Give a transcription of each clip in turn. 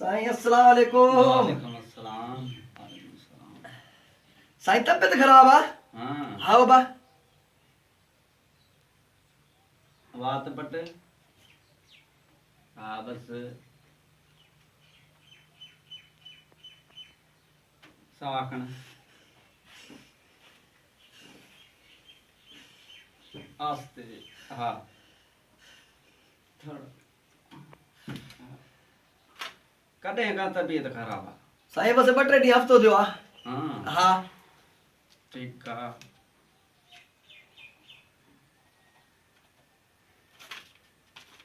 साईं अस्सलाम वालेकुम। वालेकुम अस्सलाम। साईं तबियत खराब आ? हाँ हाँ बा। वात पट। हाँ बस साखण आस्ते। हाँ थोड़ा कॾहिं का तबीयत ख़राब आ? साईं बस 2-3 ॾींहं हफ़्तो थियो आ। हाँ हाँ ठीक आ।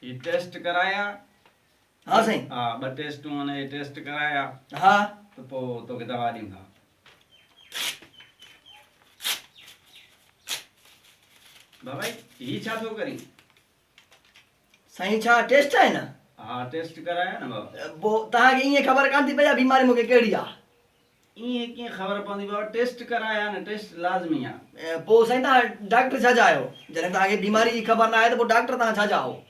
ये टेस्ट कराया? हाँ साईं। हाँ ॿ टेस्टूं आहिनि, ये टेस्ट कराया हाँ त पोइ तोखे दवा ॾींदा। बाबा ही छा थो करीं? साईं छा टेस्ट आहे न? हाँ टेस्ट कराया न बाबा। पोइ तव्हांखे ईअं ख़बर कान थी पई बीमारी मूंखे कहिड़ी आहे? ईअं कीअं ख़बर पवंदी बाबा? टेस्ट कराया न, टेस्ट लाज़मी आहे। पोइ साईं तव्हां डॉक्टर छा जा आहियो? जॾहिं तव्हांखे बीमारी जी ख़बर न आहे त पोइ डॉक्टर तव्हां छा जा आहियो?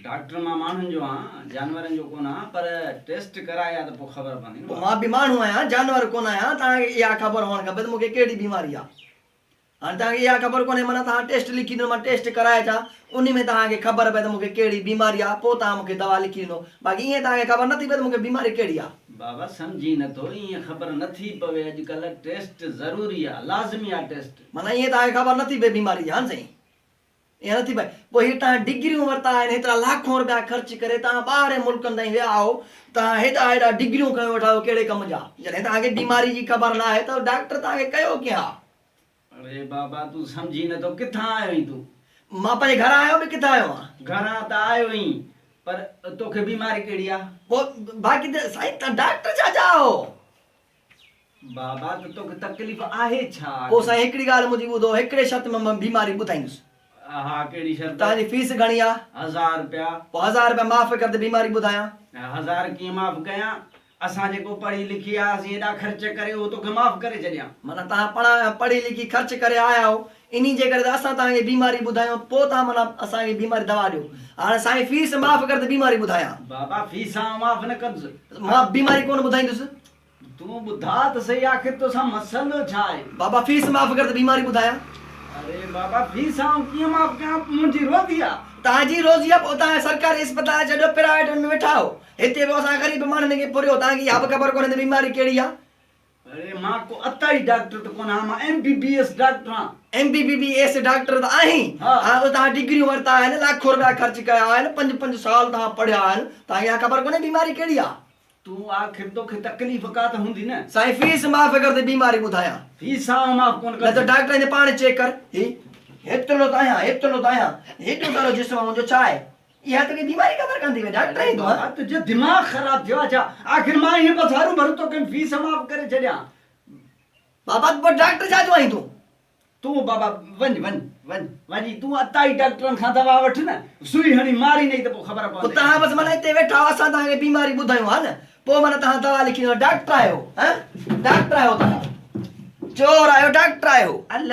डॉक्टर मां माण्हुनि जो आहियां, जानवरनि जो कोन आहियां, पर टेस्ट कराया त पोइ ख़बर पवंदी न पोइ बाबा। मां बि माण्हू आहियां, जानवर कोन आहियां। तव्हांखे इहा ख़बर हुअणु खपे त मूंखे कहिड़ी बीमारी आहे। हाणे तव्हांखे इहा ख़बर कोन्हे, माना तव्हां टेस्ट लिखी ॾिनो, मां टेस्ट कराए अचां, उन में तव्हांखे ख़बर पए त मूंखे कहिड़ी बीमारी आहे, पोइ तव्हां मूंखे दवा लिखी ॾिनो। बाक़ी ईअं तव्हांखे ख़बर नथी पए त मूंखे बीमारी कहिड़ी आहे। बाबा सम्झी नथो, ईअं ख़बर नथी पवे। अॼुकल्ह टेस्ट ज़रूरी आहे, लाज़मी आहे टेस्ट। माना ईअं तव्हांखे ख़बर नथी पए बीमारी जी? हा साईं ईअं नथी पए। पोइ हीअ तव्हां डिग्रियूं वरिता आहिनि, हेतिरा लाखों रुपया ख़र्च करे तव्हां ॿाहिरि मुल्कनि ताईं विया आहियो, तव्हां हेॾा डिग्रियूं खयो वेठा आहियो, कहिड़े कम जा? जॾहिं तव्हांखे बीमारी जी ख़बर न आहे त डॉक्टर तव्हांखे कयो कीअं? अरे बाबा तूं सम्झी नथो, किथां आयो आहीं तूं? मां पंहिंजे घरां आयो बि किथां आयो आहियां? घरां त आयो आहीं, पर तोखे बीमारी कहिड़ी आहे? पोइ बाक़ी त साईं तव्हां डॉक्टर छा जा आहियो? बाबा त तोखे तकलीफ़ आहे छा? पोइ साईं हिकिड़ी ॻाल्हि मुंहिंजी ॿुधो, हिकिड़े शर्त में मां बीमारी ॿुधाईंदुसि। हा कहिड़ी शर्त? तव्हांजी फीस घणी आहे? 1000 रुपया। पोइ 1000 रुपया माफ़ कर त बीमारी ॿुधायां। 1000 कीअं माफ़ कयां? असां जेको पढ़ी लिखी आयासीं, एॾा ख़र्च करे उहो तोखे माफ़ करे छॾियां? माना तव्हां पढ़ी लिखी ख़र्च करे आया हो, इन्ही जे करे त असां तव्हांखे बीमारी ॿुधायूं, पोइ तव्हां माना असांखे बीमारी दवा ॾियो। हाणे साईं फीस माफ़ कर त बीमारी ॿुधायां? बाबा फीसां माफ़ न कंदुसि, मां बीमारी कोन ॿुधाईंदुसि। तूं ॿुधा त सही, आख़िर तोसां मसइलो छा आहे? बाबा फीस माफ़ कर त बीमारी ॿुधायां? अरे बाबा फीसां कीअं माफ़ कयां? मुंहिंजी रोज़ी आहे। तव्हांजी रोज़ी आहे, पोइ तव्हां सरकारी अस्पताल छॾियो, प्राइवेट में वेठा हो। हिते बि असां ग़रीब माण्हुनि खे पुरियो, तव्हांखे इहा बि ख़बर कोन्हे त बीमारी कहिड़ी आहे? अरे मां को अताई डॉक्टर त कोन आहियां, मां MBBS डॉक्टर आहियां। MBBS डॉक्टर त आहीं? हा। तव्हां डिग्रियूं वरिता आहिनि, लाखों रुपया ख़र्च कया आहिनि, 5-5 साल तव्हां पढ़िया आहिनि, तव्हांखे इहा ख़बर कोन्हे बीमारी कहिड़ी आहे? तूं आख़िर तोखे तकलीफ़ का त हूंदी न? साईं फीस माफ़ कर त बीमारी ॿुधायां? फीसां माफ़ कोन न त कर। डॉक्टर जे पाण चेक कर। हेतिरो त आहियां, हेॾो सारो जिस्म आहे मुंहिंजो, छा आहे? इहा तोखे बीमारी ख़बर कान थी पई? डॉक्टर ई तूं बाबा तुंहिंजो दिमाग़ ख़राब थियो आहे छा? आख़िर मां हीअं पथारूं भर तोखे फीस माफ़ करे छॾियां? बाबा पोइ डॉक्टर छा जो आहीं तूं? तूं बाबा वञी तूं अताई डॉक्टरनि खां दवा वठ न, सुई हणी मारी नहीं त पोइ ख़बर पोइ पवंदी। तव्हां बसि माना हिते वेठा हो, असां तव्हांखे बीमारी ॿुधायूं हा न, पोइ माना तव्हां दवा लिखी ॾियो। डॉक्टर आहियो? डॉक्टर आहियो तव्हां? चोर आहियो? डॉक्टर आहियो? अल्लाह